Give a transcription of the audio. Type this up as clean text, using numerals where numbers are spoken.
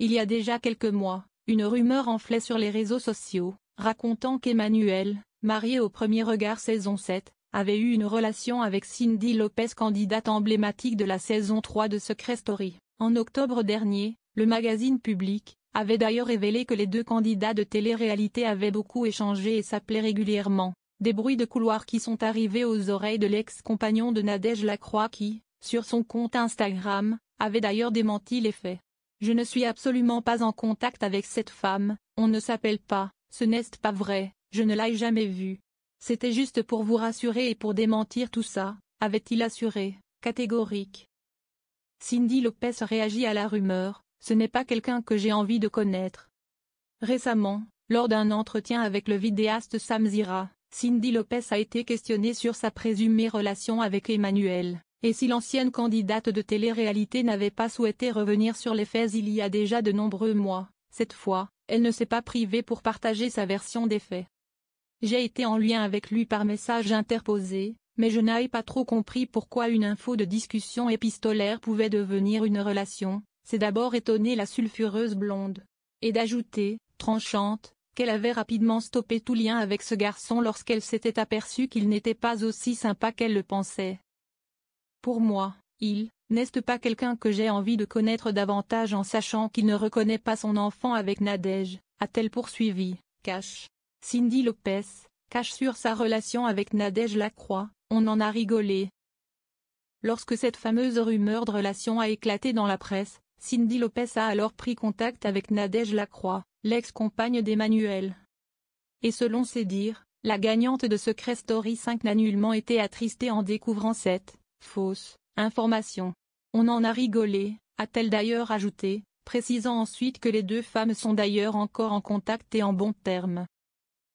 Il y a déjà quelques mois, une rumeur enflait sur les réseaux sociaux, racontant qu'Emmanuel, marié au premier regard saison 7, avait eu une relation avec Cindy Lopez, candidate emblématique de la saison 3 de Secret Story. En octobre dernier, le magazine Public avait d'ailleurs révélé que les deux candidats de télé-réalité avaient beaucoup échangé et s'appelaient régulièrement. Des bruits de couloir qui sont arrivés aux oreilles de l'ex-compagnon de Nadège Lacroix qui, sur son compte Instagram, avait d'ailleurs démenti les faits. Je ne suis absolument pas en contact avec cette femme, on ne s'appelle pas, ce n'est pas vrai, je ne l'ai jamais vue. C'était juste pour vous rassurer et pour démentir tout ça, avait-il assuré, catégorique. Cindy Lopez réagit à la rumeur, ce n'est pas quelqu'un que j'ai envie de connaître. Récemment, lors d'un entretien avec le vidéaste Sam Zira, Cindy Lopez a été questionnée sur sa présumée relation avec Emmanuel, et si l'ancienne candidate de télé-réalité n'avait pas souhaité revenir sur les faits il y a déjà de nombreux mois, cette fois, elle ne s'est pas privée pour partager sa version des faits. J'ai été en lien avec lui par message interposé, mais je n'ai pas trop compris pourquoi une info de discussion épistolaire pouvait devenir une relation, s'est d'abord étonnée la sulfureuse blonde. Et d'ajouter, tranchante, qu'elle avait rapidement stoppé tout lien avec ce garçon lorsqu'elle s'était aperçue qu'il n'était pas aussi sympa qu'elle le pensait. Pour moi, il n'est pas quelqu'un que j'ai envie de connaître davantage en sachant qu'il ne reconnaît pas son enfant avec Nadège, a-t-elle poursuivi, cache. Cindy Lopez, cache sur sa relation avec Nadège Lacroix, on en a rigolé. Lorsque cette fameuse rumeur de relation a éclaté dans la presse, Cindy Lopez a alors pris contact avec Nadège Lacroix, l'ex-compagne d'Emmanuel. Et selon ses dires, la gagnante de Secret Story 5 n'a nullement été attristée en découvrant cette fausse information. On en a rigolé, a-t-elle d'ailleurs ajouté, précisant ensuite que les deux femmes sont d'ailleurs encore en contact et en bons termes.